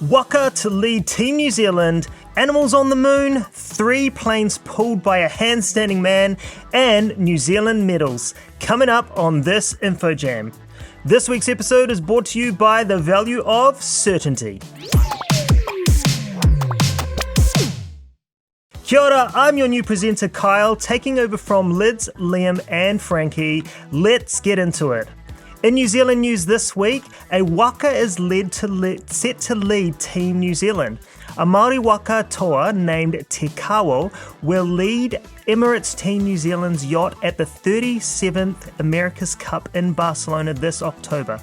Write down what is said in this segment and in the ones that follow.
Waka to lead Team New Zealand, animals on the moon, 3 planes pulled by a handstanding man, and New Zealand medals. Coming up on this Info Jam. This week's episode is brought to you by the value of certainty. Kia ora, I'm your new presenter Kyle, taking over from Lids, Liam and Frankie. Let's get into it. In New Zealand news this week, a waka is set to lead Team New Zealand. A Māori waka toa named Te Kawo will lead Emirates Team New Zealand's yacht at the 37th America's Cup in Barcelona this October.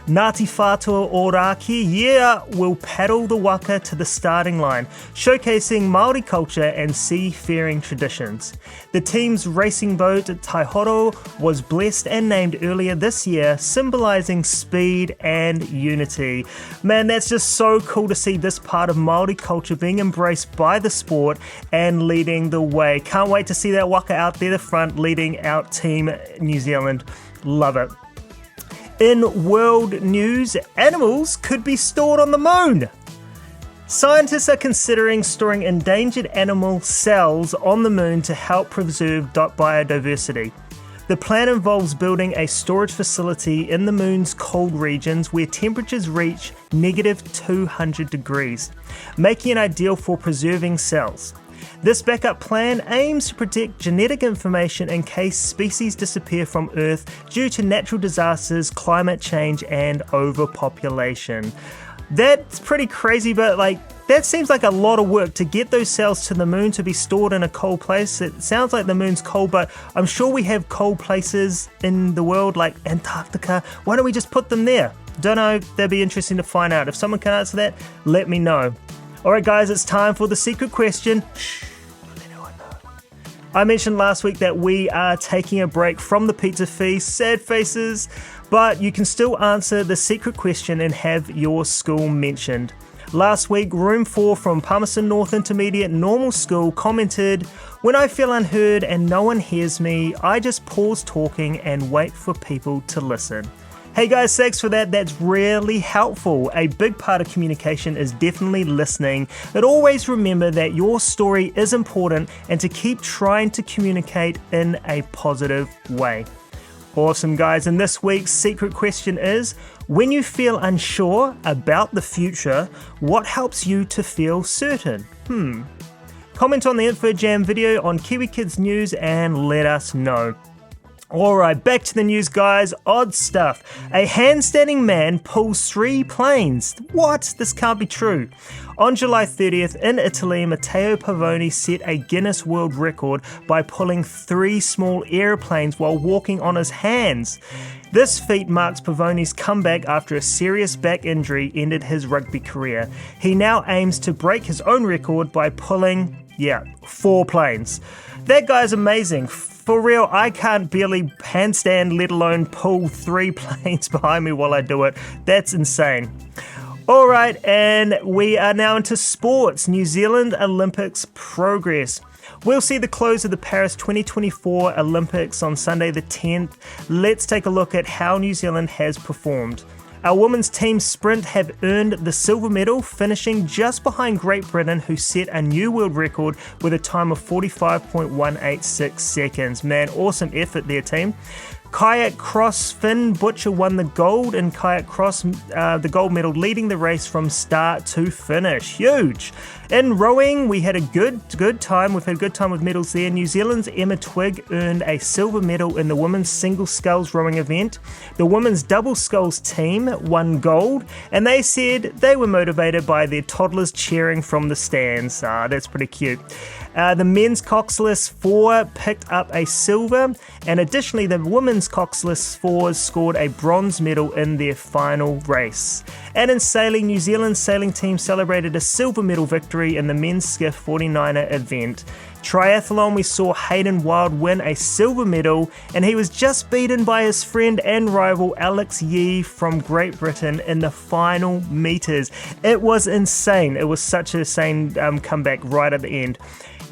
Ngāti Whātua Ōrākei, will paddle the waka to the starting line, showcasing Māori culture and seafaring traditions. The team's racing boat, Taihoro, was blessed and named earlier this year, symbolising speed and unity. Man, that's just so cool to see this part of Māori culture being embraced by the sport and leading the way. Can't wait to see that waka out there the front, leading out Team New Zealand. Love it. In world news, animals could be stored on the moon. Scientists are considering storing endangered animal cells on the moon to help preserve biodiversity. The plan involves building a storage facility in the moon's cold regions where temperatures reach -200 degrees, making it ideal for preserving cells. This backup plan aims to protect genetic information in case species disappear from Earth due to natural disasters, climate change, and overpopulation. That's pretty crazy, but that seems like a lot of work to get those cells to the moon to be stored in a cold place. It sounds like the moon's cold, but I'm sure we have cold places in the world like Antarctica. Why don't we just put them there? Don't know, that'd be interesting to find out. If someone can answer that, let me know. Alright guys, it's time for the secret question. Shh, let everyone know. I mentioned last week that we are taking a break from the pizza feast, sad faces, but you can still answer the secret question and have your school mentioned. Last week, Room 4 from Palmerston North Intermediate Normal School commented, "When I feel unheard and no one hears me, I just pause talking and wait for people to listen." Hey guys, thanks for that. That's really helpful. A big part of communication is definitely listening, but always remember that your story is important and to keep trying to communicate in a positive way. Awesome guys, and this week's secret question is, when you feel unsure about the future, what helps you to feel certain? Comment on the Info Jam video on Kiwi Kids News and let us know. Alright, back to the news guys. Odd stuff. A handstanding man pulls 3 planes. What? This can't be true. On July 30th in Italy, Matteo Pavoni set a Guinness World Record by pulling 3 small airplanes while walking on his hands. This feat marks Pavoni's comeback after a serious back injury ended his rugby career. He now aims to break his own record by pulling, 4 planes. That guy's amazing. For real, I can't barely handstand, let alone pull 3 planes behind me while I do it. That's insane. Alright, and we are now into sports. New Zealand Olympics progress. We'll see the close of the Paris 2024 Olympics on Sunday the 10th. Let's take a look at how New Zealand has performed. Our women's team sprint have earned the silver medal, finishing just behind Great Britain, who set a new world record with a time of 45.186 seconds. Man, awesome effort there, team. Kayak cross, Finn Butcher won the gold in kayak cross, the gold medal, leading the race from start to finish. Huge. In rowing, we had a good time. We've had a good time with medals there. New Zealand's Emma Twigg earned a silver medal in the women's single sculls rowing event. The women's double sculls team won gold, and they said they were motivated by their toddlers cheering from the stands. That's pretty cute. The men's coxless 4 picked up a silver, and additionally the women's coxless 4s scored a bronze medal in their final race. And in sailing, New Zealand's sailing team celebrated a silver medal victory in the men's skiff 49er event. Triathlon, we saw Hayden Wild win a silver medal, and he was just beaten by his friend and rival Alex Yee from Great Britain in the final meters. It was insane. It was such an insane comeback right at the end.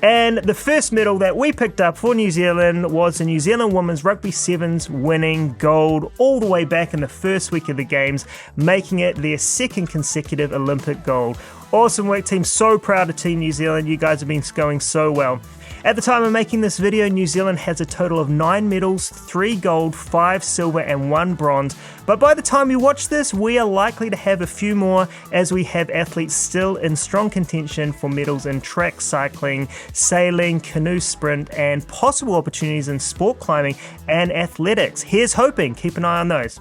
And the first medal that we picked up for New Zealand was the New Zealand Women's Rugby Sevens winning gold all the way back in the first week of the Games, making it their second consecutive Olympic gold. Awesome work, team. So proud of Team New Zealand. You guys have been going so well. At the time of making this video, New Zealand has a total of 9 medals, 3 gold, 5 silver and 1 bronze. But by the time you watch this, we are likely to have a few more, as we have athletes still in strong contention for medals in track cycling, sailing, canoe sprint, and possible opportunities in sport climbing and athletics. Here's hoping. Keep an eye on those.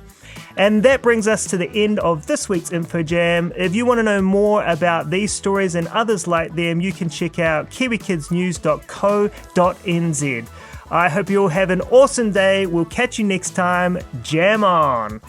And that brings us to the end of this week's Info Jam. If you want to know more about these stories and others like them, you can check out kiwikidsnews.co.nz. I hope you all have an awesome day. We'll catch you next time. Jam on!